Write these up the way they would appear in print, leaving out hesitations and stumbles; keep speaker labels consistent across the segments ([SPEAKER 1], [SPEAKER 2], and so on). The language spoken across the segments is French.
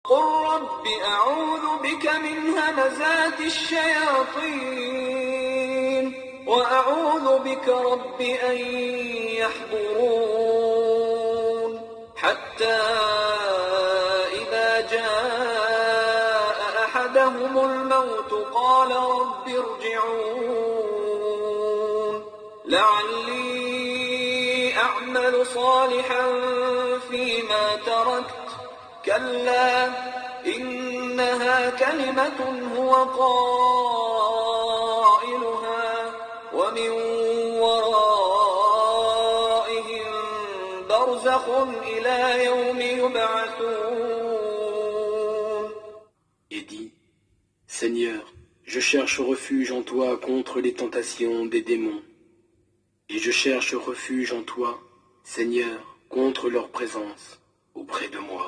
[SPEAKER 1] قل رب أعوذ بك من همزات الشياطين وأعوذ بك رب أن يحضرون حتى إذا جاء أحدهم الموت قال رب ارجعون لعلي أعمل صالحا فيما تركت كلا إنها كلمة هو قائلها ومن ورائهم برزخ إلى يوم يبعثون.
[SPEAKER 2] Et dit, Seigneur, je cherche refuge en toi contre les tentations des démons. Et je cherche refuge en toi, Seigneur, contre leur présence auprès de moi.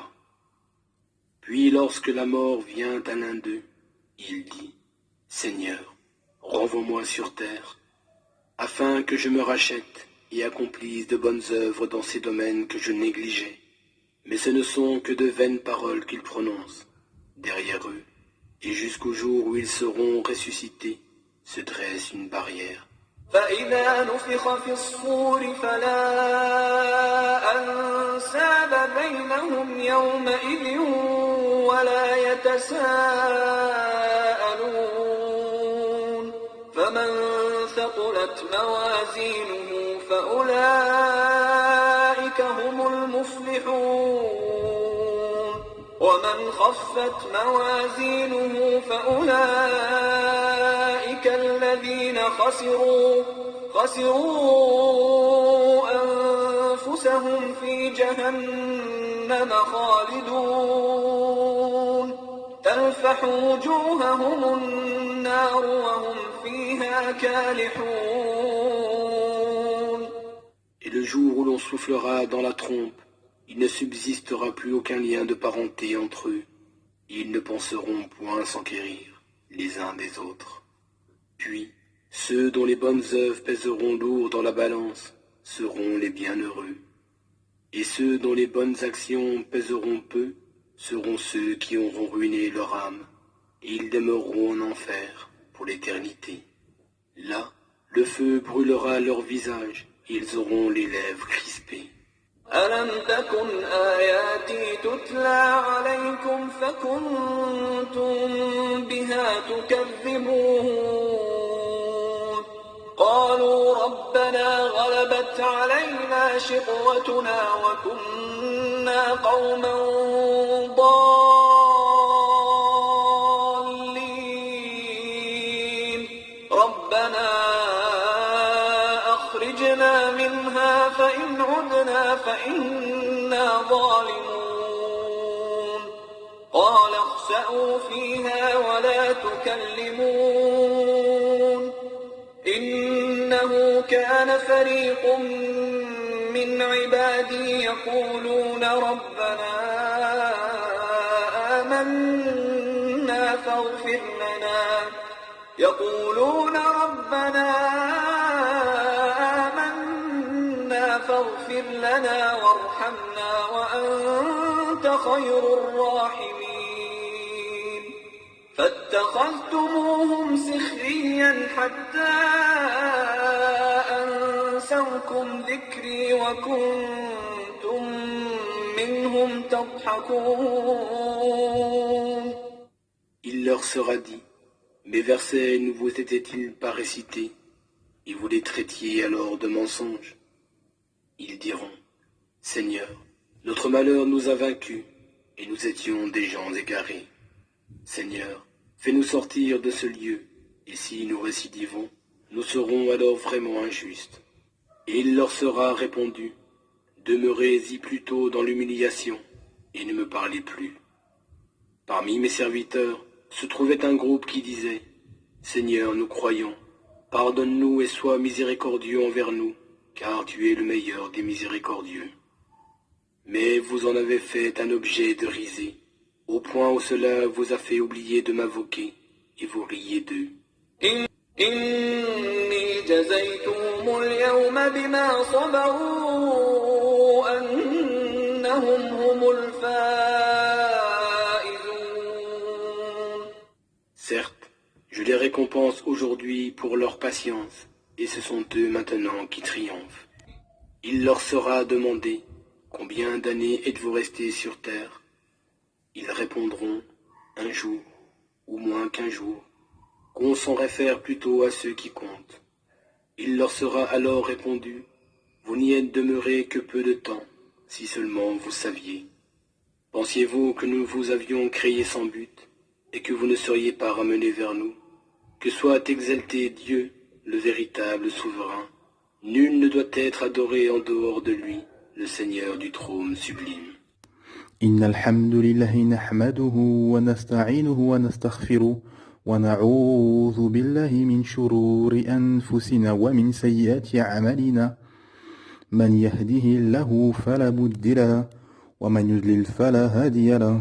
[SPEAKER 2] Puis lorsque la mort vient à l'un d'eux, il dit, Seigneur, renvoie-moi sur terre, afin que je me rachète et accomplisse de bonnes œuvres dans ces domaines que je négligeais. Mais ce ne sont que de vaines paroles qu'ils prononcent. Derrière eux, et jusqu'au jour où ils seront ressuscités, se dresse une barrière.
[SPEAKER 1] فإذا نفخ في الصور فلا أنساب بينهم يومئذ ولا يتساءلون فمن ثقلت موازينه فأولئك هم المفلحون ومن خفت موازينه فأولئك الذين خسروا أنفسهم في جهنم خالدون تلفح وجوههم النار وهم فيها كالحون.
[SPEAKER 2] Et le jour où l'on soufflera dans la trompe, il ne subsistera plus aucun lien de parenté entre eux. Ils ne penseront point s'enquérir les uns des autres. Puis, ceux dont les bonnes œuvres pèseront lourd dans la balance seront les bienheureux. Et ceux dont les bonnes actions pèseront peu seront ceux qui auront ruiné leur âme. Et ils demeureront en enfer pour l'éternité. Là, le feu brûlera leur visage, et ils auront les lèvres crispées.
[SPEAKER 1] ألم تكن آياتي تتلى عليكم فكنتم بها تكذبون قالوا ربنا غلبت علينا شقوتنا وكنا قوما ضالين ربنا أخرجنا منها فإن عدنا فإنا ظالمون قال اخسأوا فيها ولا تكلمون إنه كان فريق من عبادي يقولون ربنا آمنا فاغفر لنا فاغفر لنا وارحمنا وأنت خير الراحمين فاتخذتموهم سخريا حتى أنسوكم ذكري وكنتم منهم تضحكون.
[SPEAKER 2] Il leur sera dit, mes versets ne vous étaient-ils pas récités, et vous les traitiez alors de mensonges? Ils diront, Seigneur, notre malheur nous a vaincus, et nous étions des gens égarés. Seigneur, fais-nous sortir de ce lieu, et si nous récidivons, nous serons alors vraiment injustes. Et il leur sera répondu, demeurez-y plutôt dans l'humiliation, et ne me parlez plus. Parmi mes serviteurs se trouvait un groupe qui disait, Seigneur, nous croyons, pardonne-nous et sois miséricordieux envers nous, car tu es le meilleur des miséricordieux. Mais vous en avez fait un objet de risée, au point où cela vous a fait oublier de m'invoquer, et vous riez d'eux.
[SPEAKER 1] إني جزيتهم اليوم بما صبروا أنهم هم الفائزون
[SPEAKER 2] Certes, je les récompense aujourd'hui pour leur patience, et ce sont eux maintenant qui triomphent. Il leur sera demandé, combien d'années êtes-vous restés sur terre? Ils répondront, un jour, ou moins qu'un jour, qu'on s'en réfère plutôt à ceux qui comptent. Il leur sera alors répondu, vous n'y êtes demeurés que peu de temps, si seulement vous saviez. Pensiez-vous que nous vous avions créé sans but, et que vous ne seriez pas ramenés vers nous? Que soit exalté Dieu, le véritable souverain. Nul ne doit être adoré en dehors de lui, le Seigneur du trône sublime.
[SPEAKER 3] إن الحمد لله نحمده ونستعينه ونستغفره ونعوذ بالله من شرور أنفسنا ومن سيئات أعمالنا من يهده الله فلا مضل له ومن يضلل فلا هادي له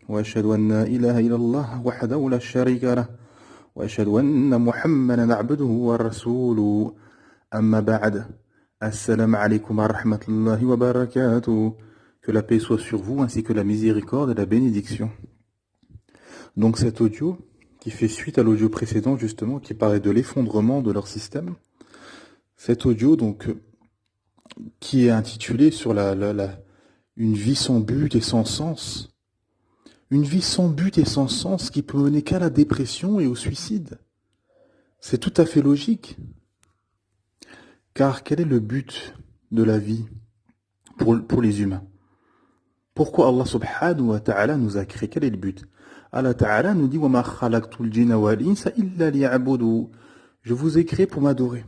[SPEAKER 3] وأشهد أن لا إله إلا الله وحده لا شريك له وأشهد أن محمدا عبده ورسوله أما بعد السلام عليكم ورحمة الله وبركاته. Que la paix soit sur vous, ainsi que la miséricorde et la bénédiction. Donc cet audio, qui fait suite à l'audio précédent justement, qui parlait de l'effondrement de leur système, cet audio donc, qui est intitulé sur une vie sans but et sans sens. Une vie sans but et sans sens qui peut mener qu'à la dépression et au suicide. C'est tout à fait logique. Car quel est le but de la vie pour les humains? Pourquoi Allah subhanahu wa ta'ala nous a créé? Quel est le but? Allah ta'ala nous dit وَمَا خَلَقْتُ الْجِنَّ وَالْإِنسَ إِلَّا لِيَعْبُدُونِ. Je vous ai créé pour m'adorer.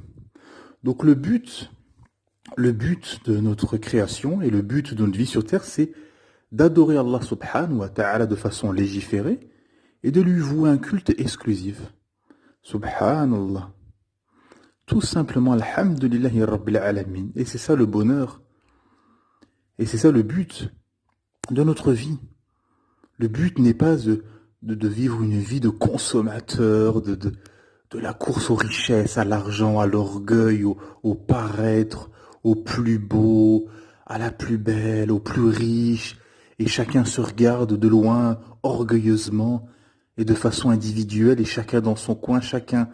[SPEAKER 3] Donc le but de notre création et le but de notre vie sur terre, c'est d'adorer Allah subhanahu wa ta'ala de façon légiférée et de lui vouer un culte exclusif. Subhanallah. Tout simplement, alhamdulillahi rabbil alamin. Et c'est ça le bonheur. Et c'est ça le but de notre vie. Le but n'est pas de vivre une vie de consommateur, de la course aux richesses, à l'argent, à l'orgueil, au paraître, au plus beau, à la plus belle, au plus riche, et chacun se regarde de loin, orgueilleusement, et de façon individuelle, et chacun dans son coin, chacun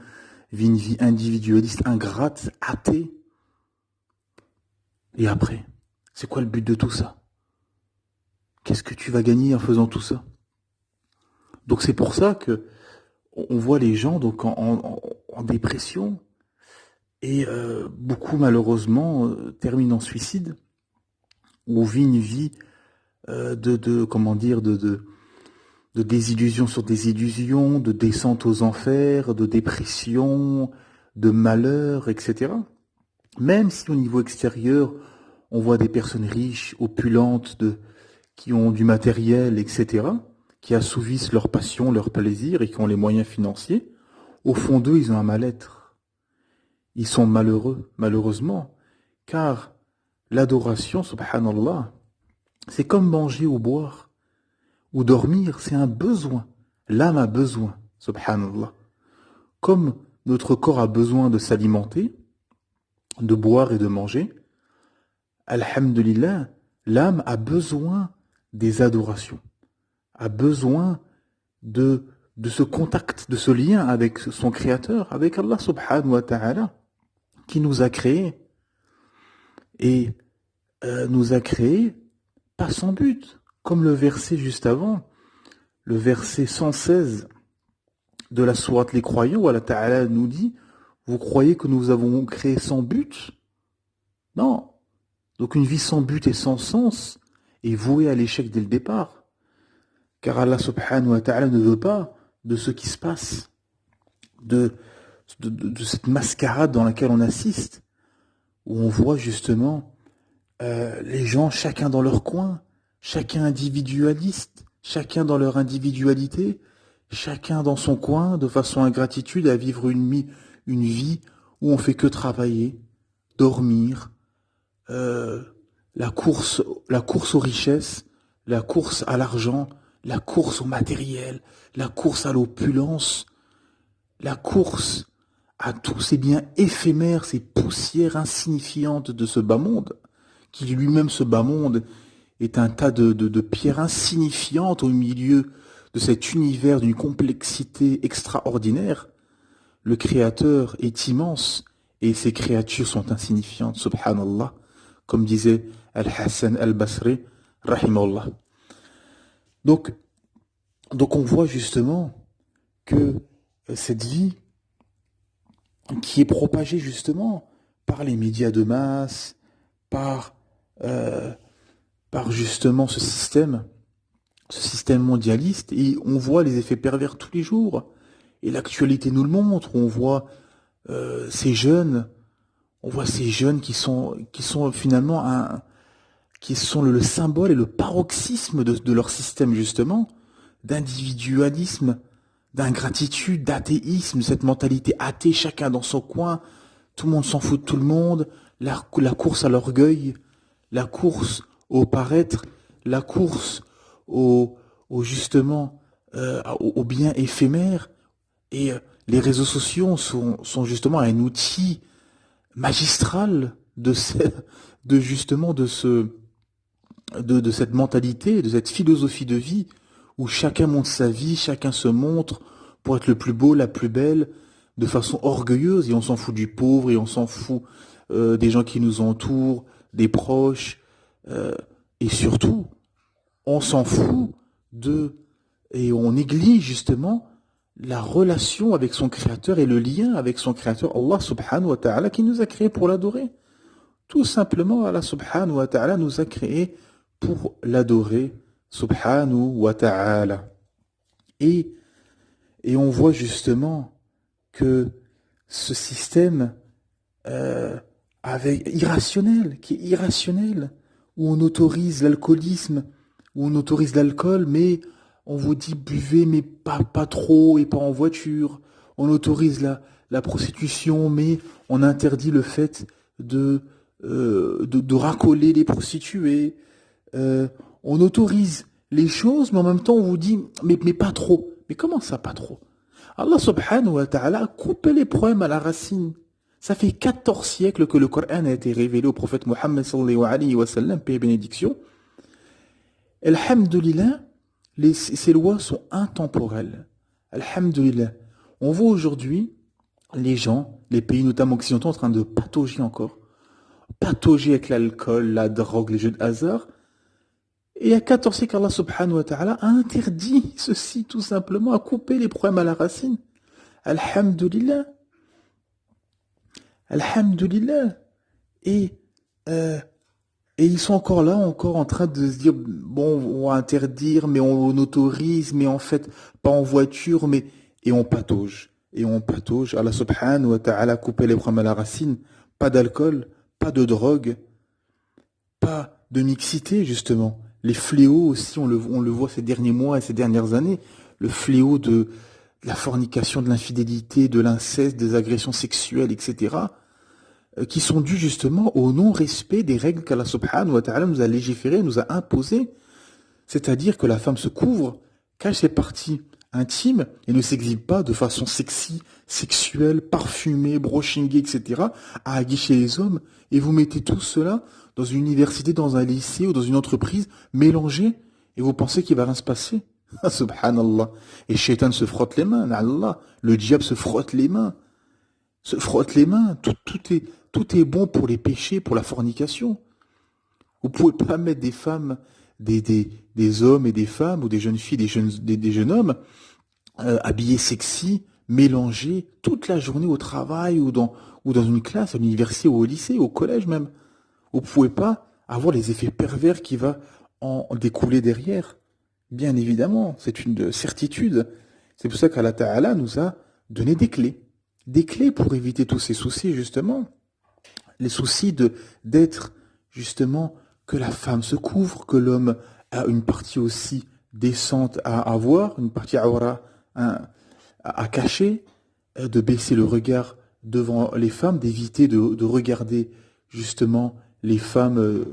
[SPEAKER 3] vit une vie individualiste, ingrate, athée. Et après, c'est quoi le but de tout ça? Qu'est-ce que tu vas gagner en faisant tout ça? Donc c'est pour ça que on voit les gens donc en dépression et beaucoup malheureusement terminent en suicide ou vivent une vie de désillusion sur désillusion, de descente aux enfers, de dépression, de malheur, etc. Même si au niveau extérieur on voit des personnes riches, opulentes, qui ont du matériel, etc., qui assouvissent leurs passions, leurs plaisirs et qui ont les moyens financiers, au fond d'eux, ils ont un mal-être. Ils sont malheureux, malheureusement, car l'adoration, subhanallah, c'est comme manger ou boire, ou dormir, c'est un besoin. L'âme a besoin, subhanallah. Comme notre corps a besoin de s'alimenter, de boire et de manger, alhamdulillah, l'âme a besoin des adorations, a besoin de ce contact, de ce lien avec son Créateur, avec Allah subhanahu wa ta'ala, qui nous a créés. Et nous a créés pas sans but, comme le verset juste avant, le verset 116 de la sourate Les Croyants, où Allah ta'ala nous dit, vous croyez que nous avons créé sans but? Non. Donc une vie sans but et sans sens est vouée à l'échec dès le départ. Car Allah subhanahu wa ta'ala ne veut pas de ce qui se passe, de cette mascarade dans laquelle on assiste, où on voit justement les gens, chacun dans leur coin, chacun individualiste, chacun dans leur individualité, chacun dans son coin, de façon ingratitude, à vivre une vie où on fait que travailler, dormir, la course aux richesses, la course à l'argent, la course au matériel, la course à l'opulence, la course à tous ces biens éphémères, ces poussières insignifiantes de ce bas monde, qui lui-même, ce bas monde, est un tas de pierres insignifiantes au milieu de cet univers d'une complexité extraordinaire, le Créateur est immense et ses créatures sont insignifiantes, subhanallah, comme disait Al-Hassan al-Basri, rahimahullah. Donc on voit justement que cette vie qui est propagée justement par les médias de masse, par justement ce système mondialiste, et on voit les effets pervers tous les jours. Et l'actualité nous le montre. On voit ces jeunes qui sont finalement qui sont le symbole et le paroxysme de leur système justement, d'individualisme, d'ingratitude, d'athéisme, cette mentalité athée, chacun dans son coin, tout le monde s'en fout de tout le monde, la course à l'orgueil, la course au paraître, la course justement au bien éphémère. Et les réseaux sociaux sont justement un outil magistral de cette mentalité, de cette philosophie de vie où chacun montre sa vie, chacun se montre pour être le plus beau, la plus belle, de façon orgueilleuse, et on s'en fout du pauvre, et on s'en fout des gens qui nous entourent, des proches, et surtout, on s'en fout et on néglige justement la relation avec son Créateur et le lien avec son Créateur, Allah subhanahu wa ta'ala, qui nous a créés pour l'adorer. Tout simplement, Allah subhanahu wa ta'ala nous a créés pour l'adorer, subhanahu wa ta'ala. Et on voit justement que ce système qui est irrationnel, où on autorise l'alcoolisme, où on autorise l'alcool, mais on vous dit buvez, mais pas trop et pas en voiture. On autorise la prostitution, mais on interdit le fait de racoler les prostituées. On autorise les choses, mais en même temps on vous dit mais pas trop. Mais comment ça pas trop? Allah subhanahu wa ta'ala a coupé les problèmes à la racine. Ça fait 14 siècles que le Coran a été révélé au prophète Mohammed sallallahu alayhi wa sallam, paix et bénédiction. Alhamdulillah, ces lois sont intemporelles. Alhamdulillah. On voit aujourd'hui les gens, les pays notamment occidentaux, en train de patauger encore. Patauger avec l'alcool, la drogue, les jeux de hasard. Et il y a 14 siècles, Allah subhanahu wa ta'ala a interdit ceci tout simplement, a coupé les problèmes à la racine. Alhamdulillah. Alhamdulillah. Et ils sont encore là, encore en train de se dire, bon, on va interdire, mais on autorise, mais en fait, pas en voiture, et on patauge. Et on patauge. Allah subhanahu wa ta'ala a coupé les problèmes à la racine. Pas d'alcool, pas de drogue, pas de mixité, justement. Les fléaux aussi, on le voit ces derniers mois et ces dernières années. Le fléau de la fornication, de l'infidélité, de l'inceste, des agressions sexuelles, etc., qui sont dus justement au non-respect des règles qu'Allah subhanahu wa ta'ala nous a légiférées, nous a imposées. C'est-à-dire que la femme se couvre, cache ses parties intimes et ne s'exhibe pas de façon sexy, sexuelle, parfumée, brochinguée, etc., à aguicher les hommes. Et vous mettez tout cela dans une université, dans un lycée ou dans une entreprise, mélangé, et vous pensez qu'il va rien se passer. Subhanallah. Et Shaitan se frotte les mains, Allah. Le diable se frotte les mains. Tout est bon pour les péchés, pour la fornication. Vous pouvez pas mettre des femmes, des hommes et des femmes, ou des jeunes filles, des jeunes hommes, habillés sexy, mélangés, toute la journée au travail, ou dans une classe, à l'université, ou au lycée, au collège même. Vous pouvez pas avoir les effets pervers qui va en découler derrière. Bien évidemment, c'est une certitude. C'est pour ça qu'Allah Ta'ala nous a donné des clés. Des clés pour éviter tous ces soucis, justement. Les soucis d'être, justement, que la femme se couvre, que l'homme a une partie aussi décente à avoir, une partie awra à cacher, de baisser le regard devant les femmes, d'éviter de regarder, justement, les femmes,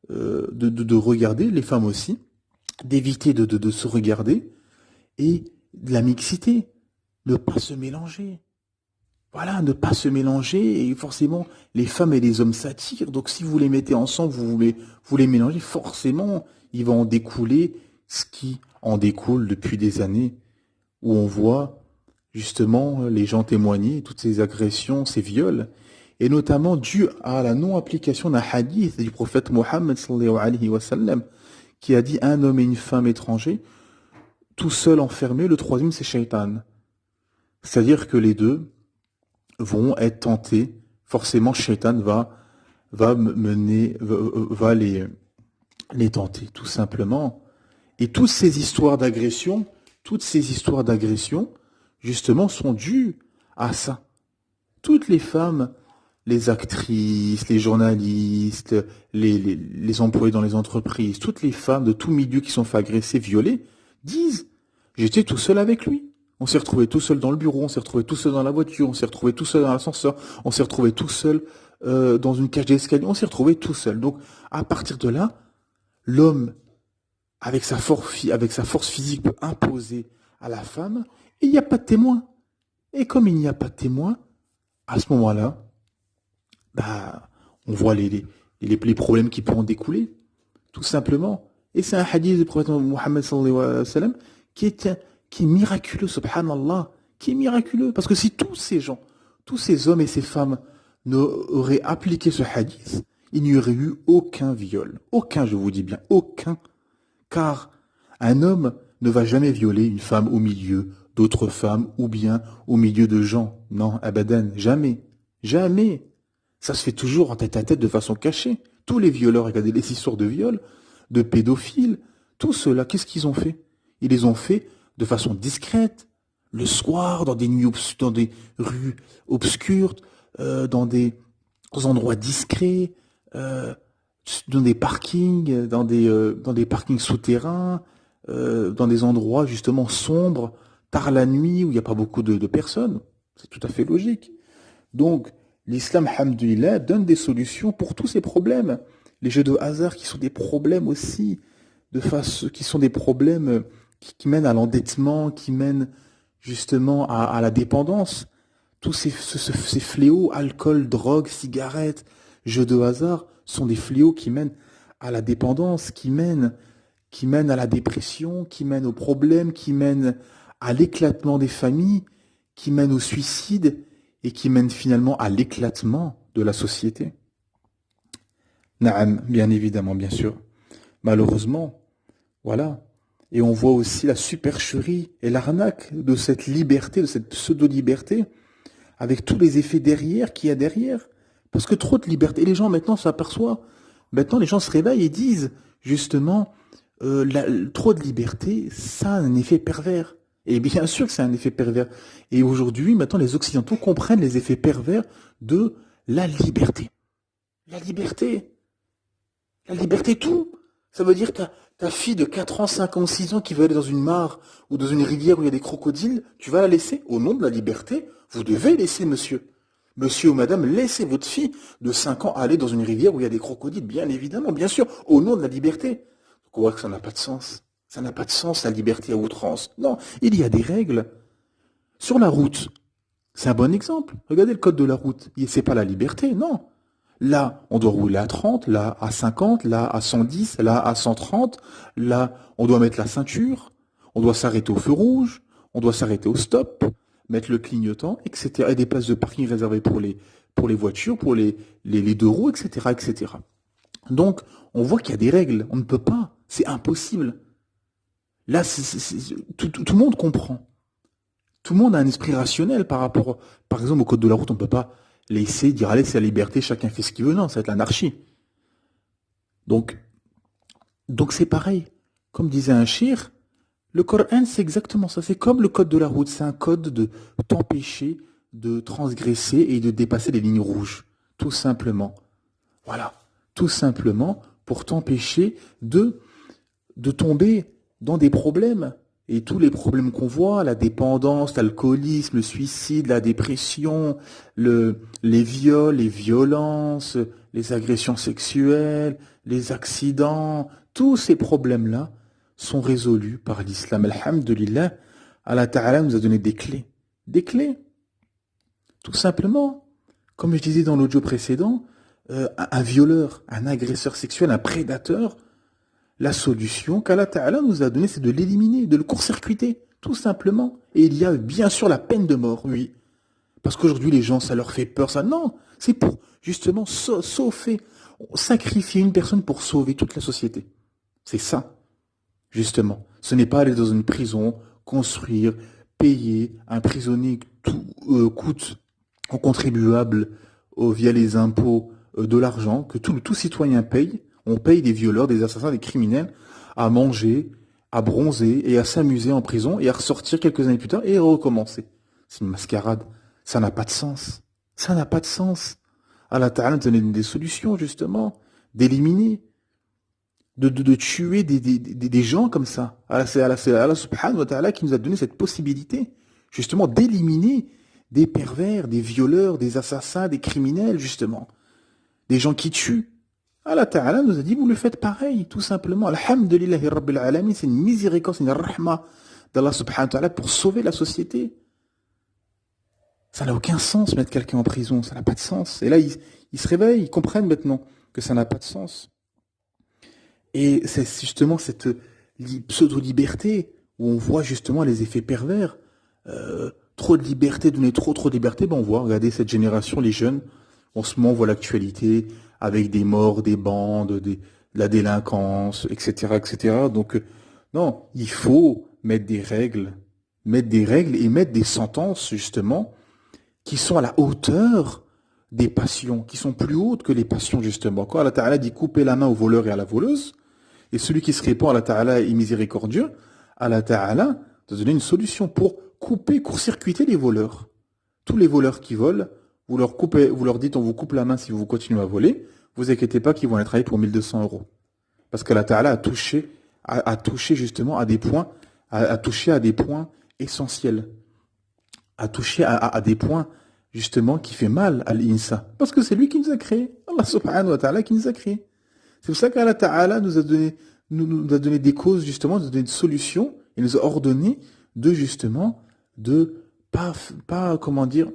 [SPEAKER 3] de regarder les femmes aussi, d'éviter de se regarder, et de la mixité, ne pas se mélanger. Voilà, ne pas se mélanger, et forcément, les femmes et les hommes s'attirent, donc si vous les mettez ensemble, vous les mélangez, forcément, il va en découler ce qui en découle depuis des années, où on voit justement les gens témoigner, toutes ces agressions, ces viols, et notamment dû à la non-application d'un hadith du prophète Mohammed sallallahu alayhi wa sallam, qui a dit un homme et une femme étrangers, tout seul enfermé, le troisième c'est Shaitan. C'est-à-dire que les deux vont être tentés, forcément Shaitan va les tenter, tout simplement. Et toutes ces histoires d'agression, justement, sont dues à ça. Toutes les femmes, les actrices, les journalistes, les employés dans les entreprises, toutes les femmes de tout milieu qui sont fait agresser, violer, disent « J'étais tout seul avec lui. On s'est retrouvé tout seul dans le bureau, on s'est retrouvé tout seul dans la voiture, on s'est retrouvé tout seul dans l'ascenseur, on s'est retrouvé tout seul dans une cage d'escalier, on s'est retrouvé tout seul. » Donc, à partir de là, l'homme, avec sa force physique, peut imposer à la femme, et il n'y a pas de témoin. Et comme il n'y a pas de témoin, à ce moment-là, on voit les problèmes qui peuvent en découler, tout simplement. Et c'est un hadith du prophète Mohammed sallallahu alayhi wa sallam qui est miraculeux, subhanallah, qui est miraculeux. Parce que si tous ces gens, tous ces hommes et ces femmes auraient appliqué ce hadith, il n'y aurait eu aucun viol. Aucun, je vous dis bien, aucun. Car un homme ne va jamais violer une femme au milieu d'autres femmes ou bien au milieu de gens. Non, abadan, jamais. Jamais. Ça se fait toujours en tête à tête de façon cachée. Tous les violeurs, regardez les histoires de viol, de pédophiles, tous ceux-là, qu'est-ce qu'ils ont fait? Ils les ont fait de façon discrète, le soir, dans des nuits dans des rues obscures, dans des endroits discrets, dans des parkings, dans des parkings souterrains, dans des endroits justement sombres, tard la nuit, où il n'y a pas beaucoup de personnes. C'est tout à fait logique. Donc, l'islam, alhamdoulilah, donne des solutions pour tous ces problèmes. Les jeux de hasard qui sont des problèmes aussi, qui sont des problèmes qui mènent à l'endettement, qui mènent justement à la dépendance. Tous ces fléaux, alcool, drogue, cigarettes, jeux de hasard, sont des fléaux qui mènent à la dépendance, qui mènent à la dépression, qui mènent aux problèmes, qui mènent à l'éclatement des familles, qui mènent au suicide et qui mènent finalement à l'éclatement de la société. Naam, bien évidemment, bien sûr. Malheureusement, voilà. Et on voit aussi la supercherie et l'arnaque de cette liberté, de cette pseudo-liberté, avec tous les effets derrière qu'il y a derrière. Parce que trop de liberté, et les gens maintenant s'aperçoivent, maintenant les gens se réveillent et disent, justement, trop de liberté, ça a un effet pervers. Et bien sûr que c'est un effet pervers. Et aujourd'hui, maintenant, les Occidentaux comprennent les effets pervers de la liberté. La liberté. La liberté, tout. Ça veut dire que ta fille de 4 ans, 5 ans, 6 ans qui veut aller dans une mare ou dans une rivière où il y a des crocodiles, tu vas la laisser au nom de la liberté. Vous devez laisser, monsieur. Monsieur ou madame, laissez votre fille de 5 ans aller dans une rivière où il y a des crocodiles, bien évidemment, bien sûr, au nom de la liberté. Donc on voit que ça n'a pas de sens. Ça n'a pas de sens, la liberté à outrance. Non, il y a des règles. Sur la route, c'est un bon exemple. Regardez le code de la route. C'est pas la liberté, non. Là, on doit rouler à 30, là à 50, là à 110, là à 130. Là, on doit mettre la ceinture. On doit s'arrêter au feu rouge. On doit s'arrêter au stop. Mettre le clignotant, etc. Et des places de parking réservées pour les voitures, pour les deux roues, etc., etc. Donc, on voit qu'il y a des règles. On ne peut pas. C'est impossible. Là, tout le monde comprend. Tout le monde a un esprit rationnel par rapport, par exemple, au code de la route. On ne peut pas laisser dire, allez, c'est la liberté, chacun fait ce qu'il veut. Non, ça va être l'anarchie. Donc c'est pareil. Comme disait un shir, le Coran, c'est exactement ça. C'est comme le code de la route. C'est un code de t'empêcher de transgresser et de dépasser les lignes rouges. Tout simplement. Voilà. Tout simplement pour t'empêcher de tomber dans des problèmes. Et tous les problèmes qu'on voit, la dépendance, l'alcoolisme, le suicide, la dépression, les viols, les violences, les agressions sexuelles, les accidents, tous ces problèmes-là sont résolus par l'islam. Alhamdulillah, Allah Ta'ala nous a donné des clés. Des clés. Tout simplement. Comme je disais dans l'audio précédent, un violeur, un agresseur sexuel, un prédateur, la solution qu'Allah Ta'ala nous a donnée, c'est de l'éliminer, de le court-circuiter, tout simplement. Et il y a bien sûr la peine de mort, oui. Parce qu'aujourd'hui, les gens, ça leur fait peur, ça. Non, c'est pour, justement, sauver, sacrifier une personne pour sauver toute la société. C'est ça, justement. Ce n'est pas aller dans une prison, construire, payer, un prisonnier tout coûte aux contribuables via les impôts de l'argent que tout citoyen paye. On paye des violeurs, des assassins, des criminels à manger, à bronzer et à s'amuser en prison et à ressortir quelques années plus tard et à recommencer. C'est une mascarade. Ça n'a pas de sens. Ça n'a pas de sens. Allah Ta'ala nous donne des solutions, justement, d'éliminer, de tuer des gens comme ça. C'est Allah Subhanahu wa Ta'ala qui nous a donné cette possibilité, justement, d'éliminer des pervers, des violeurs, des assassins, des criminels, justement. Des gens qui tuent. Allah Ta'ala nous a dit, vous le faites pareil, tout simplement. Alhamdulillahi Rabbil Alamin, c'est une miséricorde, c'est une rahma d'Allah Subhanahu wa Ta'ala pour sauver la société. Ça n'a aucun sens, mettre quelqu'un en prison, ça n'a pas de sens. Et là, ils se réveillent, ils comprennent maintenant que ça n'a pas de sens. Et c'est justement cette pseudo-liberté où on voit justement les effets pervers. Trop de liberté, donner trop de liberté, ben on voit, regardez cette génération, les jeunes, en ce moment on voit l'actualité avec des morts, des bandes, de la délinquance, etc., etc. Donc non, il faut mettre des règles et mettre des sentences justement qui sont à la hauteur des passions, qui sont plus hautes que les passions justement. Quand Allah Ta'ala dit couper la main au voleur et à la voleuse, et celui qui se répand à Allah Ta'ala est miséricordieux, Allah Ta'ala doit donner une solution pour couper, court-circuiter les voleurs. Tous les voleurs qui volent, vous leur dites on vous coupe la main si vous continuez à voler, vous inquiétez pas qu'ils vont aller travailler pour 1200 €. Parce qu'Allah Ta'ala a touché justement à des points, a touché à des points essentiels. A touché à des points justement qui fait mal à l'insa. Parce que c'est lui qui nous a créés. Allah Subhanahu wa Ta'ala qui nous a créés. C'est pour ça qu'Allah Ta'ala nous a donné des causes justement, nous a donné des solutions et nous a ordonné de justement de pas comment dire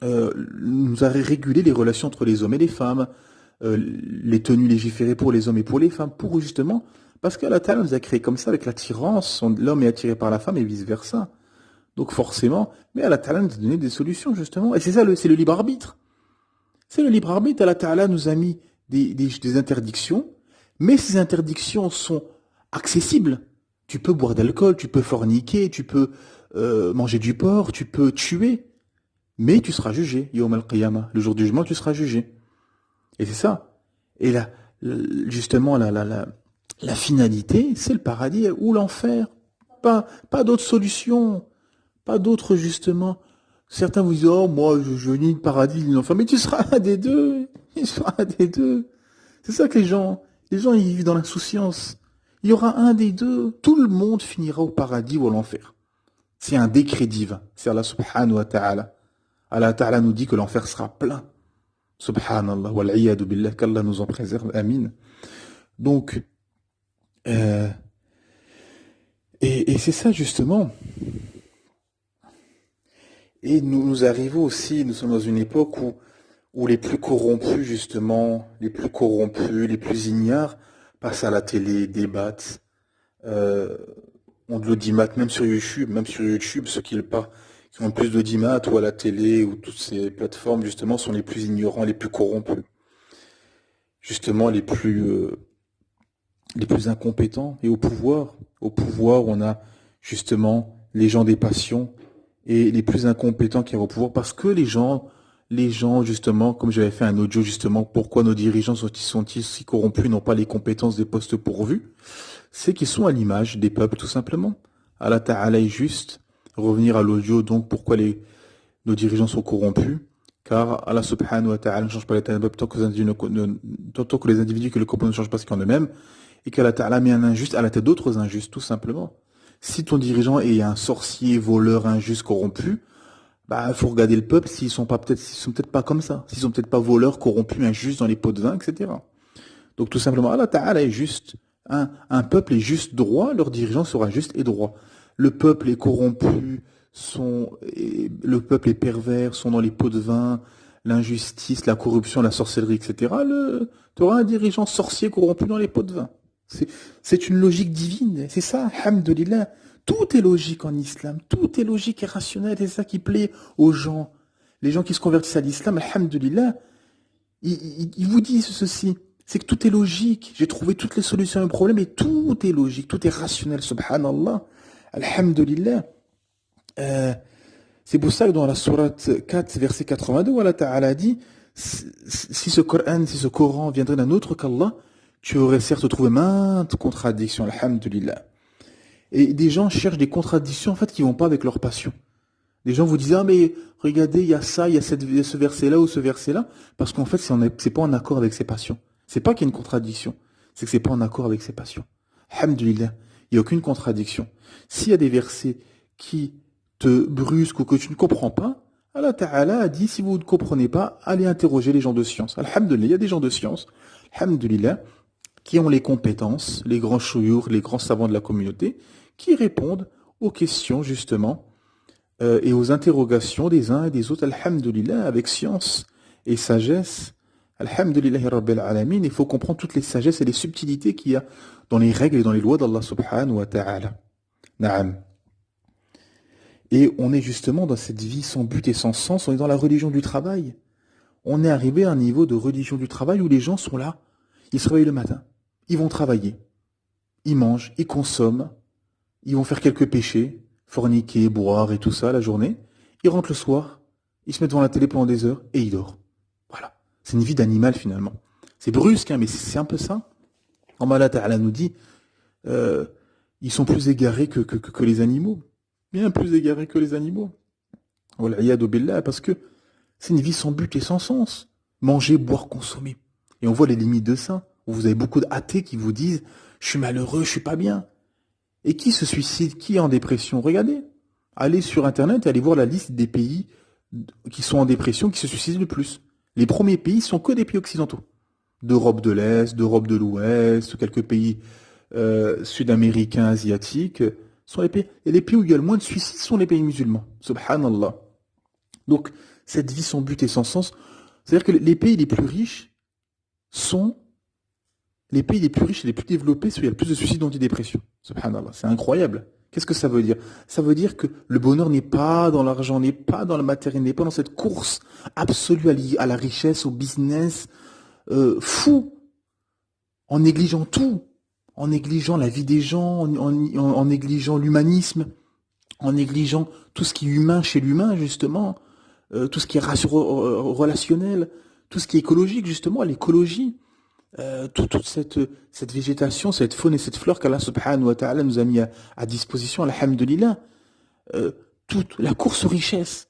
[SPEAKER 3] nous a régulé les relations entre les hommes et les femmes, les tenues légiférées pour les hommes et pour les femmes, pour justement parce qu'Allah Ta'ala nous a créés comme ça avec l'attirance, l'homme est attiré par la femme et vice versa. Donc forcément, mais Allah Ta'ala nous a donné des solutions justement, et c'est ça, c'est le libre arbitre. C'est le libre arbitre. Allah Ta'ala nous a mis des interdictions, mais ces interdictions sont accessibles. Tu peux boire d'alcool, tu peux forniquer, tu peux manger du porc, tu peux tuer, mais tu seras jugé. Yawm al-Qiyamah, le jour du jugement, tu seras jugé. Et c'est ça. Et là, justement, la finalité, c'est le paradis ou l'enfer. Pas d'autre solution. Pas d'autre, justement. Certains vous disent, oh, moi, je nie le paradis, ni l'enfer. Mais tu seras un des deux. Tu seras un des deux. C'est ça que les gens, ils vivent dans l'insouciance. Il y aura un des deux. Tout le monde finira au paradis ou à l'enfer. C'est un décret divin. C'est Allah subhanahu wa ta'ala. Allah ta'ala nous dit que l'enfer sera plein. Subhanallah. Wal'iyadu billah. Qu'Allah nous en préserve. Amin. Donc, et c'est ça, justement. Et nous arrivons aussi, nous sommes dans une époque où les plus corrompus, justement, les plus ignares, passent à la télé, débattent, ont de l'audimat, même sur YouTube, ceux qui ont plus d'audimat, ou à la télé, ou toutes ces plateformes, justement, sont les plus ignorants, les plus corrompus. Justement, les plus incompétents. Et au pouvoir, on a, justement, les gens des passions, et les plus incompétents qui arrivent au pouvoir, parce que les gens, justement, comme j'avais fait un audio, justement, pourquoi nos dirigeants sont-ils si corrompus, n'ont pas les compétences des postes pourvus, c'est qu'ils sont à l'image des peuples, tout simplement. Allah Ta'ala est juste. Revenir à l'audio, donc, pourquoi nos dirigeants sont corrompus, car Allah Subhanahu wa Ta'ala ne change pas l'état d'un peuple tant que les individus qui le composent ne changent pas ce qu'en eux-mêmes, et qu'Allah Ta'ala met un injuste à la tête d'autres injustes, tout simplement. Si ton dirigeant est un sorcier, voleur, injuste, corrompu, bah, faut regarder le peuple s'ils sont peut-être pas comme ça. S'ils sont peut-être pas voleurs, corrompus, injustes dans les pots de vin, etc. Donc, tout simplement, Allah Ta'ala est juste. Un peuple est juste droit, leur dirigeant sera juste et droit. Le peuple est corrompu, le peuple est pervers, sont dans les pots de vin, l'injustice, la corruption, la sorcellerie, etc. Tu auras un dirigeant sorcier corrompu dans les pots de vin. C'est une logique divine, c'est ça, alhamdulillah. Tout est logique en islam, tout est logique et rationnel, c'est ça qui plaît aux gens. Les gens qui se convertissent à l'islam, alhamdulillah, ils vous disent ceci, c'est que tout est logique. J'ai trouvé toutes les solutions aux problèmes et tout est logique, tout est rationnel, subhanallah, alhamdulillah. C'est pour ça que dans la sourate 4, verset 82, Allah Ta'ala dit, si ce Coran viendrait d'un autre qu'Allah, tu aurais certes trouvé maintes contradictions, alhamdulillah. Et des gens cherchent des contradictions, en fait, qui vont pas avec leur passion. Des gens vous disent, ah, mais regardez, il y a ça, il y a ce verset-là ou ce verset-là, parce qu'en fait, c'est pas en accord avec ses passions. C'est pas qu'il y a une contradiction, c'est que c'est pas en accord avec ses passions. Alhamdulillah, il n'y a aucune contradiction. S'il y a des versets qui te brusquent ou que tu ne comprends pas, Allah Ta'ala a dit, si vous ne comprenez pas, allez interroger les gens de science. Alhamdulillah, il y a des gens de science, alhamdulillah, qui ont les compétences, les grands chouyours, les grands savants de la communauté, qui répondent aux questions, justement, et aux interrogations des uns et des autres, alhamdulillah, avec science et sagesse. Alhamdulillahi Rabbil Alamin, il faut comprendre toutes les sagesses et les subtilités qu'il y a dans les règles et dans les lois d'Allah subhanahu wa ta'ala. Naam. Et on est justement dans cette vie sans but et sans sens, on est dans la religion du travail. On est arrivé à un niveau de religion du travail où les gens sont là, ils se réveillent le matin, ils vont travailler, ils mangent, ils consomment, ils vont faire quelques péchés, forniquer, boire et tout ça la journée, ils rentrent le soir, ils se mettent devant la télé pendant des heures et ils dorment. Voilà. C'est une vie d'animal finalement. C'est brusque, hein, mais c'est un peu ça. Allah Ta'ala nous dit, ils sont plus égarés que les animaux. Bien plus égarés que les animaux. Wal'iyadu billah, parce que c'est une vie sans but et sans sens. Manger, boire, consommer. Et on voit les limites de ça. Vous avez beaucoup d'athées qui vous disent, je suis malheureux, je suis pas bien. Et qui se suicide, qui est en dépression? Regardez. Allez sur Internet et allez voir la liste des pays qui sont en dépression, qui se suicident le plus. Les premiers pays sont que des pays occidentaux. D'Europe de l'Est, d'Europe de l'Ouest, quelques pays sud-américains, asiatiques, sont les pays. Et les pays où il y a le moins de suicides sont les pays musulmans. Subhanallah. Donc, cette vie sans but et sans sens, c'est-à-dire que les pays les plus riches sont les pays les plus riches et les plus développés, ceux où il y a le plus de suicides d'antidépression. Subhanallah. C'est incroyable. Qu'est-ce que ça veut dire? Ça veut dire que le bonheur n'est pas dans l'argent, n'est pas dans le matériel, n'est pas dans cette course absolue à la richesse, au business, fou, en négligeant tout, en négligeant la vie des gens, en négligeant l'humanisme, en négligeant tout ce qui est humain chez l'humain, justement, tout ce qui est relationnel, tout ce qui est écologique, justement, l'écologie. Toute cette végétation, cette faune et cette flore qu'Allah subhanahu wa ta'ala nous a mis à disposition, alhamdulillah, toute la course aux richesses,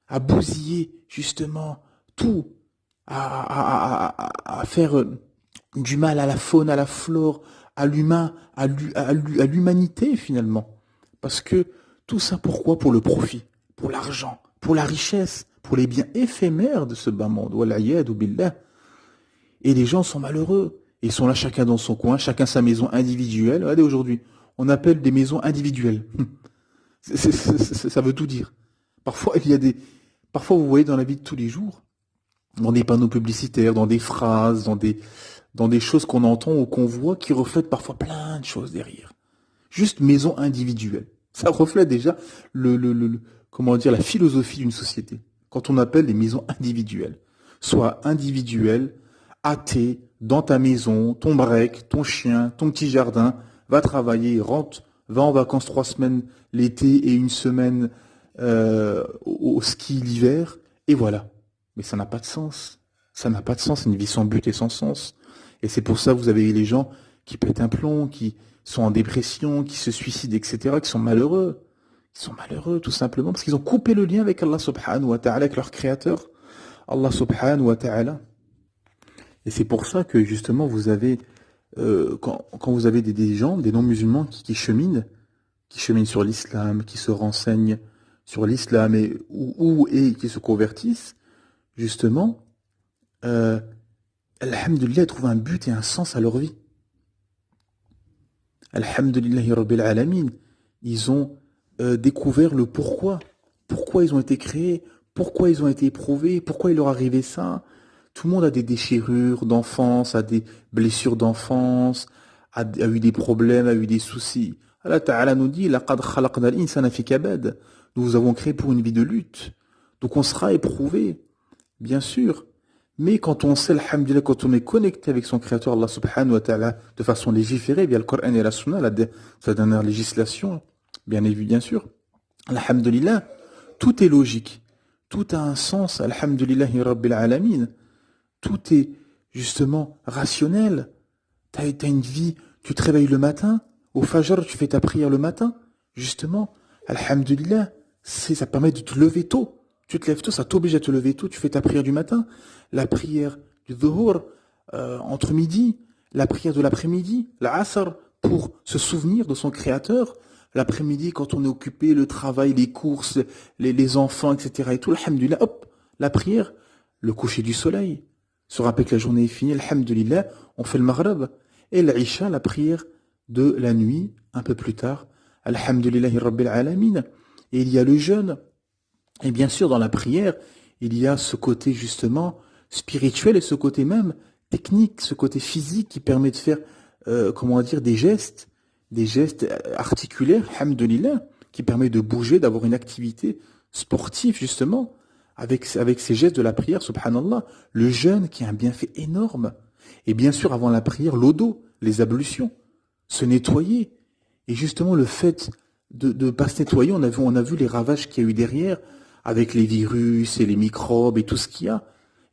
[SPEAKER 3] à bousiller justement tout, à faire du mal à la faune, à la flore, à l'humain, à l'humanité finalement. Parce que tout ça pourquoi? Pour le profit, pour l'argent, pour la richesse, pour les biens éphémères de ce bas monde. Wal'iyadu billah. Et les gens sont malheureux. Ils sont là chacun dans son coin, chacun sa maison individuelle. Regardez aujourd'hui, on appelle des maisons individuelles. Ça veut tout dire. Parfois, parfois, vous voyez dans la vie de tous les jours, dans des panneaux publicitaires, dans des phrases, dans des choses qu'on entend ou qu'on voit qui reflètent parfois plein de choses derrière. Juste maison individuelle. Ça reflète déjà comment dire, la philosophie d'une société. Quand on appelle des maisons individuelles. Soit individuelles, athée, dans ta maison, ton break, ton chien, ton petit jardin, va travailler, rentre, va en vacances 3 semaines l'été et 1 semaine au ski l'hiver, et voilà. Mais ça n'a pas de sens. Ça n'a pas de sens, c'est une vie sans but et sans sens. Et c'est pour ça que vous avez les gens qui pètent un plomb, qui sont en dépression, qui se suicident, etc., qui sont malheureux. Ils sont malheureux, tout simplement, parce qu'ils ont coupé le lien avec Allah subhanahu wa ta'ala, avec leur créateur, Allah subhanahu wa ta'ala. Et c'est pour ça que justement vous avez, quand vous avez des gens, des non-musulmans qui cheminent sur l'islam, qui se renseignent sur l'islam et qui se convertissent, justement, alhamdulillah, ils trouvent un but et un sens à leur vie. Alhamdulillahi Rabbil Alamin, ils ont découvert le pourquoi ils ont été créés, pourquoi ils ont été éprouvés, pourquoi il leur arrivait ça. Tout le monde a des déchirures d'enfance, a des blessures d'enfance, a eu des problèmes, a eu des soucis. Allah Ta'ala nous dit, لَقَدْ خَلَقْنَا الْإِنسَانَ فِي كَبَدٍ. Nous vous avons créé pour une vie de lutte. Donc on sera éprouvé, bien sûr. Mais quand on sait, alhamdulillah, quand on est connecté avec son Créateur, Allah subhanahu wa ta'ala, de façon légiférée, via le Coran et la Sunna, sa dernière législation, bien sûr, alhamdulillah, tout est logique. Tout a un sens, alhamdulillahi rabbil alamin. Tout est, justement, rationnel. T'as une vie, tu te réveilles le matin, au Fajr, tu fais ta prière le matin. Justement, alhamdulillah, ça permet de te lever tôt. Tu te lèves tôt, ça t'oblige à te lever tôt, tu fais ta prière du matin, la prière du dhuhr entre midi, la prière de l'après-midi, l'asr, pour se souvenir de son Créateur, l'après-midi quand on est occupé, le travail, les courses, les enfants, etc. et tout, alhamdulillah, hop, la prière, le coucher du soleil, se rappeler que la journée est finie, alhamdulillah, on fait le maghrib, et l'isha, la prière de la nuit, un peu plus tard, alhamdulillahi rabbil alamin, et il y a le jeûne. Et bien sûr, dans la prière, il y a ce côté justement spirituel et ce côté même technique, ce côté physique qui permet de faire, des gestes articulaires, alhamdulillah, qui permet de bouger, d'avoir une activité sportive justement, avec ces gestes de la prière, subhanallah. Le jeûne qui a un bienfait énorme. Et bien sûr, avant la prière, l'odo, les ablutions, se nettoyer. Et justement, le fait de pas se nettoyer, on a vu les ravages qu'il y a eu derrière, avec les virus et les microbes et tout ce qu'il y a.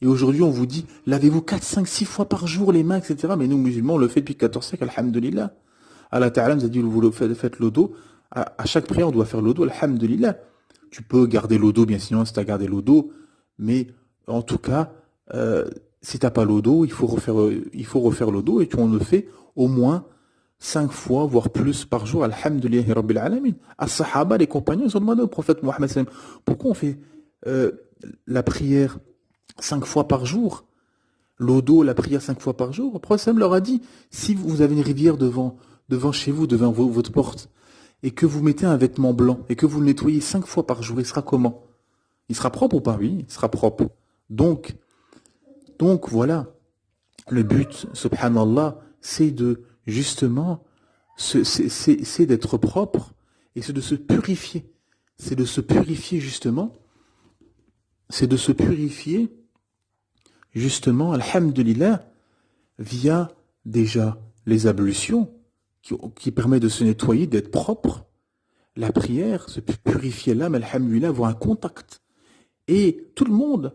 [SPEAKER 3] Et aujourd'hui, on vous dit, lavez-vous 4, 5, 6 fois par jour les mains, etc. Mais nous, musulmans, on le fait depuis 14 siècles, alhamdulillah. Allah Ta'ala nous a dit, vous faites l'odo. À chaque prière, on doit faire l'odo, alhamdulillah. Tu peux garder l'odo, bien sinon, si tu as gardé l'odo. Mais en tout cas, si tu n'as pas l'odo, il faut refaire l'odo. Et on le fait au moins 5 fois, voire plus par jour, alhamdulillahi rabbil alamin. As-sahaba, les compagnons, ils ont demandé au prophète Mohammed sallam, pourquoi on fait la prière 5 fois par jour, l'odo, la prière 5 fois par jour? Le prophète sallam leur a dit, si vous avez une rivière devant chez vous, devant votre porte, et que vous mettez un vêtement blanc, et que vous le nettoyez 5 fois par jour, il sera comment? Il sera propre ou pas? Oui, il sera propre. Donc voilà, le but, subhanallah, c'est de justement, c'est d'être propre et c'est de se purifier. C'est de se purifier justement. C'est de se purifier justement, alhamdulillah, via déjà les ablutions qui permettent de se nettoyer, d'être propre. La prière, se purifier l'âme, alhamdulillah, avoir un contact. Et tout le monde,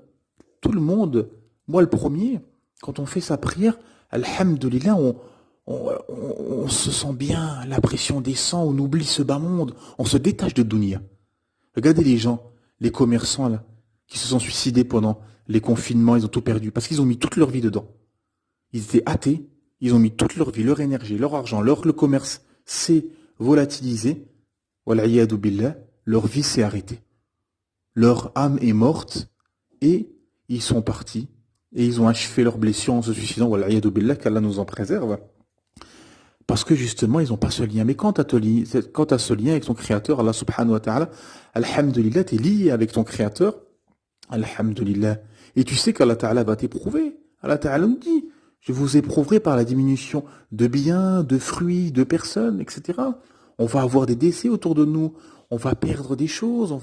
[SPEAKER 3] moi le premier, quand on fait sa prière, alhamdulillah, on se sent bien, la pression descend, on oublie ce bas monde, on se détache de dunya. Regardez les gens, les commerçants là, qui se sont suicidés pendant les confinements, ils ont tout perdu, parce qu'ils ont mis toute leur vie dedans. Ils étaient athées, ils ont mis toute leur vie, leur énergie, leur argent, le commerce s'est volatilisé, wal'iyadu billah, leur vie s'est arrêtée. Leur âme est morte, et ils sont partis, et ils ont achevé leur blessure en se suicidant, wal'iyadu billah, qu'Allah nous en préserve. Parce que justement, ils n'ont pas ce lien. Mais quand tu as ce lien avec ton Créateur, Allah subhanahu wa ta'ala, alhamdulillah, tu es lié avec ton Créateur, alhamdulillah. Et tu sais qu'Allah ta'ala va t'éprouver. Allah ta'ala nous dit, je vous éprouverai par la diminution de biens, de fruits, de personnes, etc. On va avoir des décès autour de nous, on va perdre des choses,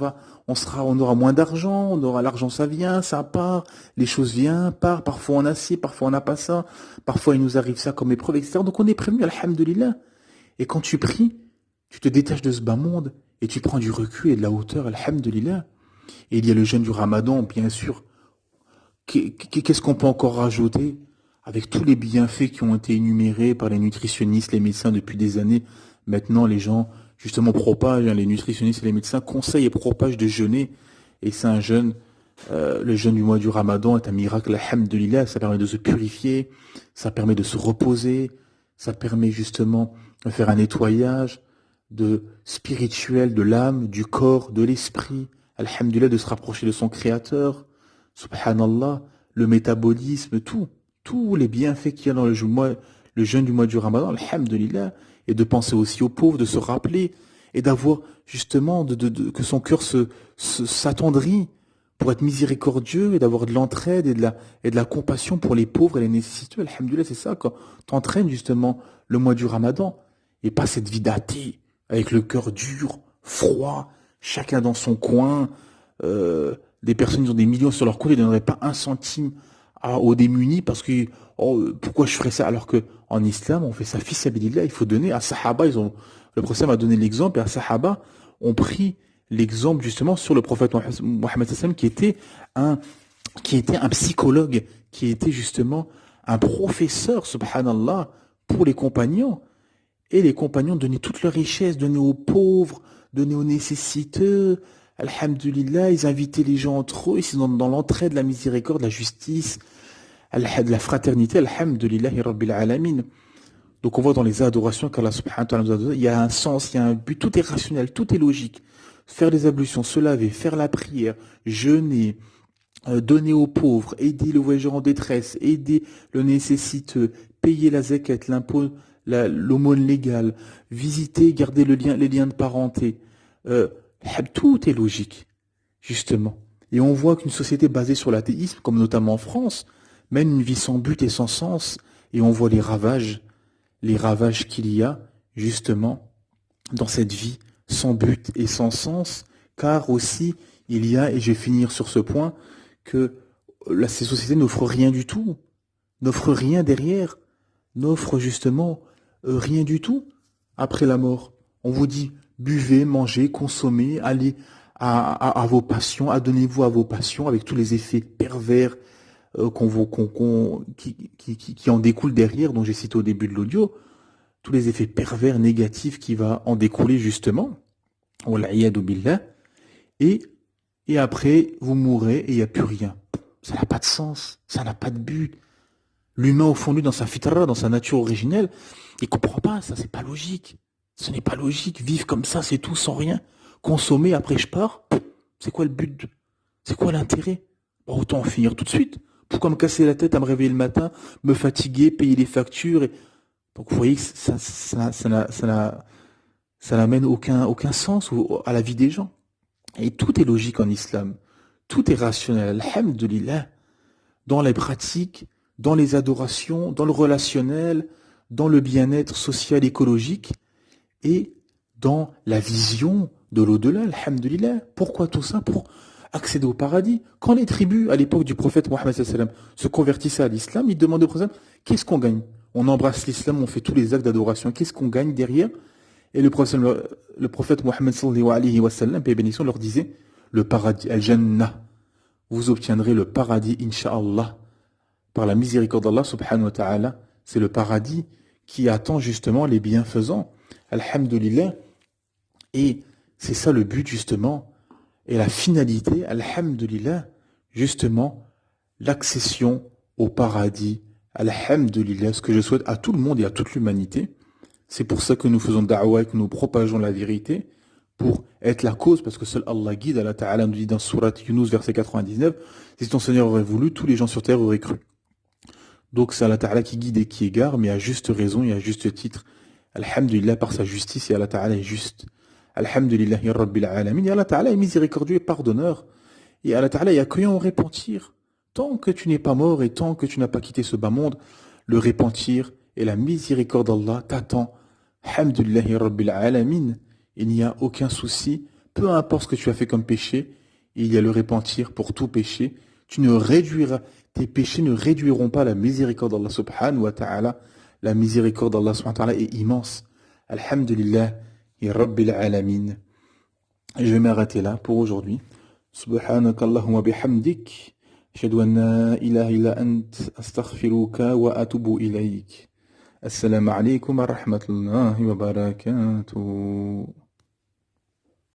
[SPEAKER 3] on aura moins d'argent, l'argent ça vient, ça part, les choses viennent, part, parfois on a ci, parfois on n'a pas ça, parfois il nous arrive ça comme épreuve, etc. Donc on est prévenu, alhamdulillah. Et quand tu pries, tu te détaches de ce bas monde et tu prends du recul et de la hauteur, alhamdulillah. Et il y a le jeûne du Ramadan, bien sûr. Qu'est-ce qu'on peut encore rajouter avec tous les bienfaits qui ont été énumérés par les nutritionnistes, les médecins depuis des années? Maintenant, les gens, justement, propagent, les nutritionnistes et les médecins conseillent et propagent de jeûner. Et c'est un jeûne, le jeûne du mois du Ramadan est un miracle, alhamdulillah. Ça permet de se purifier, ça permet de se reposer, ça permet justement de faire un nettoyage spirituel de l'âme, du corps, de l'esprit. Alhamdulillah, de se rapprocher de son Créateur. Subhanallah, le métabolisme, tous les bienfaits qu'il y a dans le jeûne du mois du Ramadan, alhamdulillah. Et de penser aussi aux pauvres, de se rappeler, et d'avoir justement que son cœur s'attendrit pour être miséricordieux et d'avoir de l'entraide et de la compassion pour les pauvres et les nécessiteux. Alhamdoulilah, c'est ça, quand t'entraînes justement le mois du Ramadan. Et pas cette vie d'athée, avec le cœur dur, froid, chacun dans son coin, des personnes qui ont des millions sur leur compte et ne donneraient pas un centime aux démunis parce que, pourquoi je ferais ça? Alors que en islam, on fait ça fi sabilillah, il faut donner à Sahaba, le prophète m'a donné l'exemple, et à Sahaba ont pris l'exemple justement sur le prophète Mohammed sallam qui était un psychologue, qui était justement un professeur, subhanallah, pour les compagnons. Et les compagnons donnaient toute leur richesse, donnaient aux pauvres, donnaient aux nécessiteux. Alhamdulillah, ils invitaient les gens entre eux, ils sont dans l'entraide, la miséricorde, la justice, de la fraternité, alhamdulillahi rabbil alamin. Donc on voit dans les adorations qu'Allah subhanahu wa ta'ala nous a donné, il y a un sens, il y a un but, tout est rationnel, tout est logique. Faire les ablutions, se laver, faire la prière, jeûner, donner aux pauvres, aider le voyageur en détresse, aider le nécessiteux, payer la zakat, l'impôt, l'aumône légale, visiter, garder les liens de parenté. Tout est logique, justement. Et on voit qu'une société basée sur l'athéisme, comme notamment en France, mène une vie sans but et sans sens, et on voit les ravages qu'il y a, justement, dans cette vie sans but et sans sens, car aussi, il y a, et je vais finir sur ce point, que ces sociétés n'offrent rien du tout, n'offrent rien derrière, n'offrent justement rien du tout après la mort. On vous dit, buvez, mangez, consommez, allez à vos passions, adonnez-vous à vos passions avec tous les effets pervers qui en découlent derrière, dont j'ai cité au début de l'audio, tous les effets pervers, négatifs qui va en découler justement. Wal'iyadu billah. Et après, vous mourrez et il n'y a plus rien. Ça n'a pas de sens, ça n'a pas de but. L'humain au fond de lui, dans sa fitra, dans sa nature originelle, il comprend pas, ça c'est pas logique. Ce n'est pas logique, vivre comme ça, c'est tout, sans rien. Consommer, après je pars, c'est quoi le but? C'est quoi l'intérêt? Autant en finir tout de suite. Pourquoi me casser la tête à me réveiller le matin, me fatiguer, payer les factures Donc vous voyez que ça n'amène aucun sens à la vie des gens. Et tout est logique en islam. Tout est rationnel. Alhamdulillah. Dans les pratiques, dans les adorations, dans le relationnel, dans le bien-être social, écologique, et dans la vision de l'au-delà, alhamdulillah. Pourquoi tout ça? Pour accéder au paradis. Quand les tribus, à l'époque du prophète Mohammed se convertissaient à l'islam, ils demandaient au prophète, qu'est-ce qu'on gagne? On embrasse l'islam, on fait tous les actes d'adoration, qu'est-ce qu'on gagne derrière? Et le prophète Mohammed sallallahu alayhi wa sallam, paix et bénédiction, leur disait, le paradis, al-jannah, vous obtiendrez le paradis, incha'Allah, par la miséricorde d'Allah subhanahu wa ta'ala. C'est le paradis qui attend justement les bienfaisants. Alhamdulillah. Et c'est ça le but justement, et la finalité, alhamdulillah, justement, l'accession au paradis. Alhamdulillah, ce que je souhaite à tout le monde et à toute l'humanité. C'est pour ça que nous faisons da'wah et que nous propageons la vérité, pour être la cause, parce que seul Allah guide. Allah Ta'ala nous dit dans Surat Yunus, verset 99, si ton Seigneur aurait voulu, tous les gens sur terre auraient cru. Donc c'est Allah Ta'ala qui guide et qui égare, mais à juste raison et à juste titre. Alhamdulillah, par sa justice, et Allah Ta'ala est juste. Alhamdulillah, ya Rabbil Alamin. Et Allah Ta'ala est miséricordieux et pardonneur. Et Allah Ta'ala est accueillant au repentir. Tant que tu n'es pas mort et tant que tu n'as pas quitté ce bas monde, le repentir et la miséricorde d'Allah t'attend. Alhamdulillah, ya Rabbil Alamin. Il n'y a aucun souci. Peu importe ce que tu as fait comme péché, il y a le repentir pour tout péché. Tes péchés ne réduiront pas la miséricorde d'Allah subhanahu wa ta'ala. La miséricorde d'Allah subhanahu wa ta'ala est immense. Alhamdulillah, ya Rabbil Alamin. Je vais m'arrêter là pour aujourd'hui. Subhanakallahumma bihamdik. Ashhadu an la ilaha illa ant. Astaghfiruka wa atubu ilayk. Assalamu alaikum wa rahmatullahi wa barakatuh.